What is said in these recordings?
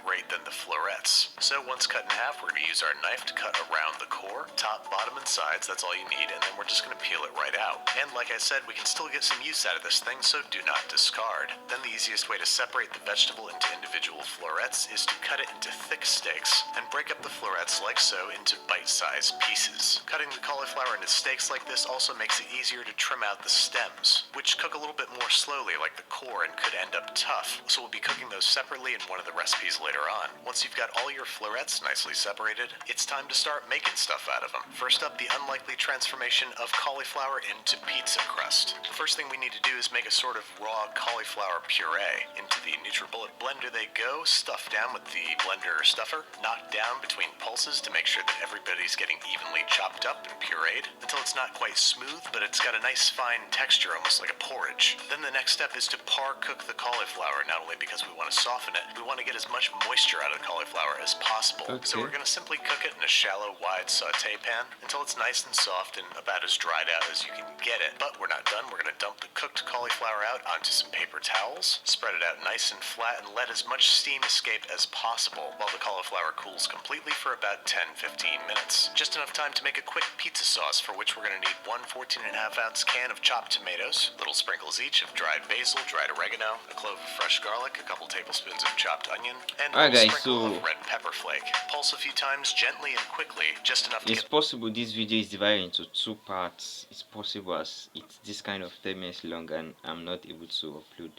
rate than the florets. So once cut in half, we're going to use our knife to cut around the core, top, bottom, and sides. That's all you need, and then we're just going to peel it right out. And like I said, we can still get some use out of this thing, so do not discard. Then the easiest way to separate the vegetable into individual florets is to cut it into thick steaks and break up the florets like so into bite-sized pieces. Cutting the cauliflower into steaks like this also makes it easier to trim out the stems, which cook a little bit more slowly like the core and could end up tough. So we'll be cooking those separately in one of the recipes later on. Once you've got all your florets nicely separated, it's time to start making stuff out of them. First up, the unlikely transformation of cauliflower into pizza crust. The first thing we need to do is make a sort of raw cauliflower puree. Into the NutriBullet blender they go, stuffed down with the blender stuffer, knocked down between pulses to make sure that everybody's getting evenly chopped up and pureed until it's not quite smooth, but it's got a nice fine texture, almost like a porridge. Then the next step is to par cook the cauliflower, not only because we want to soften it, we want to get as much moisture out of the cauliflower as possible. Okay. So we're going to simply cook it in a shallow, wide saute pan until it's nice and soft and about as dried out as you can get it. But we're not done. We're going to dump the cooked cauliflower out onto some paper towels, spread it out nice and flat, and let as much steam escape as possible while the cauliflower cools completely for about 10-15 minutes. Just enough time to make a quick pizza sauce, for which we're going to need one 14.5-ounce can of chopped tomatoes, little sprinkles each of dried basil, dried oregano, a clove of fresh garlic, a couple tablespoons of chopped onion, and a little sprinkle of red pepper flake. Pulse a few times gently and quickly, just enough to it's possible this video is divided into two parts. It's possible as it's this kind of 10 minutes long and I'm not able to upload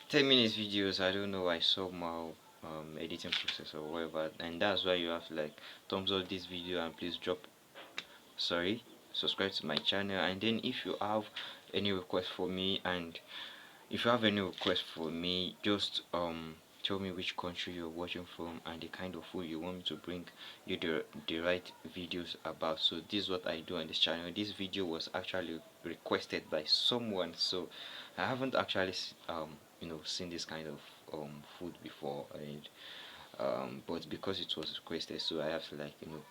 10 minutes videos. I don't know why, somehow editing process or whatever, and that's why you have to like thumbs up this video and please subscribe to my channel. And then if you have any request for me, just tell me which country you're watching from and the kind of food you want me to bring you the right videos about. So this is what I do on this channel. This video was actually requested by someone, so I haven't actually seen this kind of food before, and but because it was requested, so I have to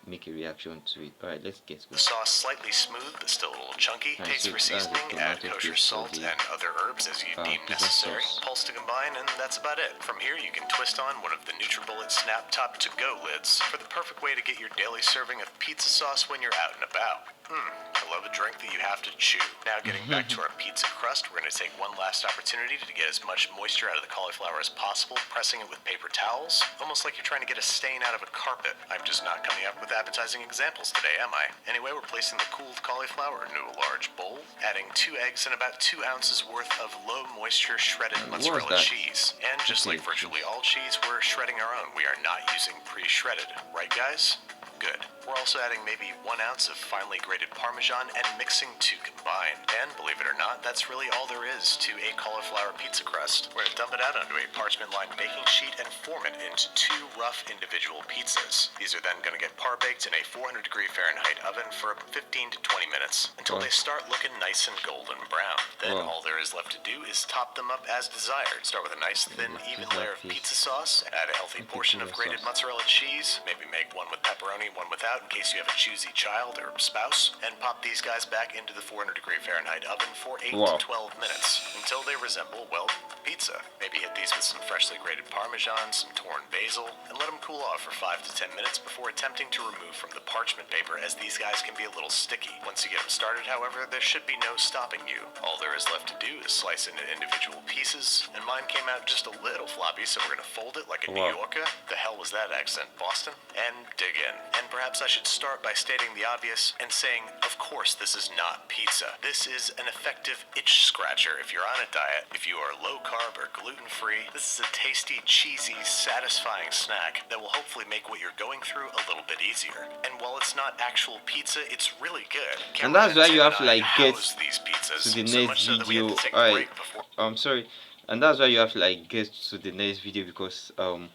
make a reaction to it. Alright, let's get to it. The sauce slightly smooth but still a little chunky. Taste for seasoning, add kosher salt and other herbs as you deem necessary. Pulse to combine, and that's about it. From here you can twist on one of the NutriBullet Snap Top to Go lids for the perfect way to get your daily serving of pizza sauce when you're out and about. I love a drink that you have to chew. Now getting back to our pizza crust, we're going to take one last opportunity to get as much moisture out of the cauliflower as possible, pressing it with paper towels, almost like you're trying to get a stain out of a carpet. I'm just not coming up with appetizing examples today, am I? Anyway, we're placing the cooled cauliflower into a large bowl, adding 2 eggs and about 2 ounces worth of low moisture shredded mozzarella cheese. And just like virtually all cheese, we're shredding our own. We are not using pre-shredded. Right, guys? Good. We're also adding maybe 1 ounce of finely grated Parmesan and mixing to combine. And believe it or not, that's really all there is to a cauliflower pizza crust. We're going to dump it out onto a parchment-lined baking sheet and form it into 2 rough individual pizzas. These are then going to get par-baked in a 400-degree Fahrenheit oven for 15 to 20 minutes until they start looking nice and golden brown. Then all there is left to do is top them up as desired. Start with a nice thin, even layer of pizza sauce, add a healthy portion of grated mozzarella cheese, maybe make one with pepperoni, one without in case you have a choosy child or spouse, and pop these guys back into the 400-degree Fahrenheit oven for 8 to 12 minutes until they resemble, well, pizza. Maybe hit these with some freshly grated Parmesan, some torn basil, and let them cool off for 5 to 10 minutes before attempting to remove from the parchment paper, as these guys can be a little sticky. Once you get them started, however, there should be no stopping you. All there is left to do is slice into individual pieces, and mine came out just a little floppy, so we're going to fold it like a New Yorker. The hell was that accent, Boston? And dig in. And perhaps I should start by stating the obvious and saying, of course, this is not pizza. This is an effective itch scratcher if you're on a diet. If you are low carb or gluten-free, this is a tasty, cheesy, satisfying snack that will hopefully make what you're going through a little bit easier. And while it's not actual pizza, it's really good. And that's why you have to get these pizzas to the next video. Alright, sorry. And that's why you have to get to the next video, because I'm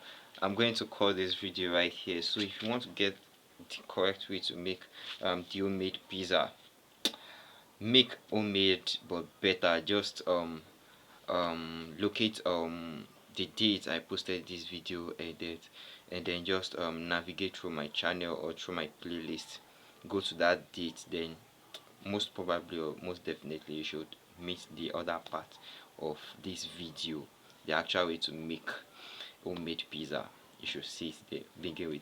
going to call this video right here. So if you want to get the correct way to make the homemade pizza, make homemade but better, just locate the date I posted this video and then just navigate through my channel or through my playlist, go to that date, then most probably or most definitely you should meet the other part of this video, the actual way to make homemade pizza. you should see it there. Begin with